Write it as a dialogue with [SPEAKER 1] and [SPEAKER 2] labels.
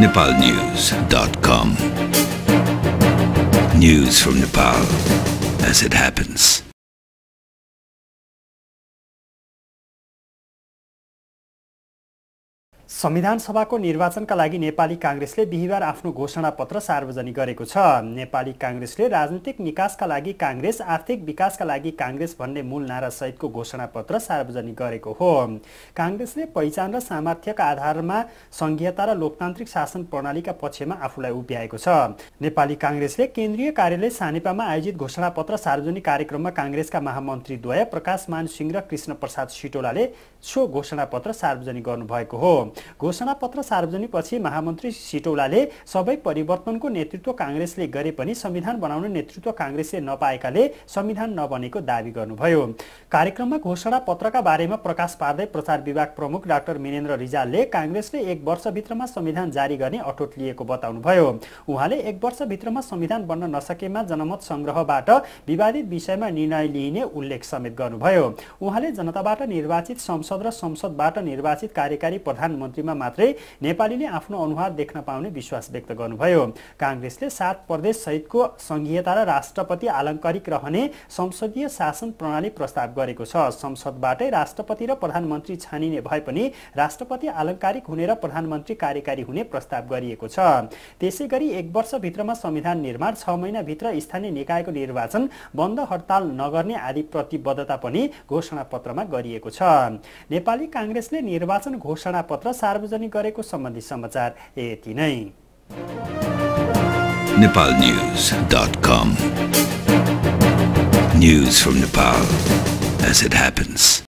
[SPEAKER 1] nepalnews.com. News from Nepal as it happens.
[SPEAKER 2] संविधान सभाको निर्वाचनका लागि नेपाली कांग्रेसले बिहीबार आफ्नो घोषणापत्र सार्वजनिक गरेको छ। नेपाली कांग्रेसले राजनीतिक निकासका लागि कांग्रेस, आर्थिक विकासका लागि कांग्रेस भन्ने मूल नारा सहितको घोषणापत्र सार्वजनिक गरेको हो। कांग्रेसले पहिचान र सामर्थ्यका आधारमा संघीयता र लोकतान्त्रिक शासन प्रणालीका पक्षमा आफूलाई उभ्याएको छ। नेपाली कांग्रेसले केन्द्रीय कार्यालय सानेपामा आयोजित घोषणापत्र सार्वजनिक कार्यक्रममा कांग्रेसका महामन्त्रीद्वय प्रकाश मान सिंह र कृष्ण प्रसाद सिटौलाले सो घोषणापत्र सार्वजनिक गर्नुभएको हो। घोषणापत्र सार्वजनिकपछि महामन्त्री सिटौलाले सबै परिवर्तनको नेतृत्व कांग्रेसले गरे पनि संविधान बनाउने नेतृत्व कांग्रेसले नपाएकाले संविधान नबनेको दावी गर्नुभयो। कार्यक्रममा घोषणापत्रका बारेमा प्रकाश पार्दै प्रचार विभाग प्रमुख डाक्टर मिनेन्द्र रिजालले कांग्रेसले 1 वर्षभित्रमा संविधान जारी गर्ने अठोट लिएको बताउनुभयो। उहाँले 1 वर्षभित्रमा संविधान बन्न नसकेमा जनमत संग्रहबाट विवादित विषयमा निर्णय लिइने उल्लेख समेत गर्नुभयो। उहाँले जनताबाट निर्वाचित संसद र संसदबाट निर्वाचित कार्यकारी प्रधानमन्त्रीमा मात्रै नेपालीले आफ्नो अनुहार देख्न पाउने विश्वास व्यक्त गर्नुभयो। कांग्रेसले 7 प्रदेश सहितको संघीयता र राष्ट्रपति आलङ्कारिक रहने संसदीय शासन प्रणाली प्रस्ताव गरेको छ। संसदबाटै राष्ट्रपति र प्रधानमन्त्री छानिने भए पनि राष्ट्रपति आलङ्कारिक हुने र प्रधानमन्त्री कार्यकारी हुने प्रस्ताव गरिएको छ। त्यसैगरी 1 वर्षभित्रमा संविधान निर्माण, 6 महिनाभित्र स्थानीय निकायको निर्वाचन, बन्द हडताल नगर्ने आदि प्रतिबद्धता पनि घोषणापत्रमा गरिएको छ। नेपाली कांग्रेसले निर्वाचन घोषणापत्र सार्वजनिक गरेको सम्बन्धी समाचार यति नै।
[SPEAKER 1] nepalnews.com. News from Nepal as it happens.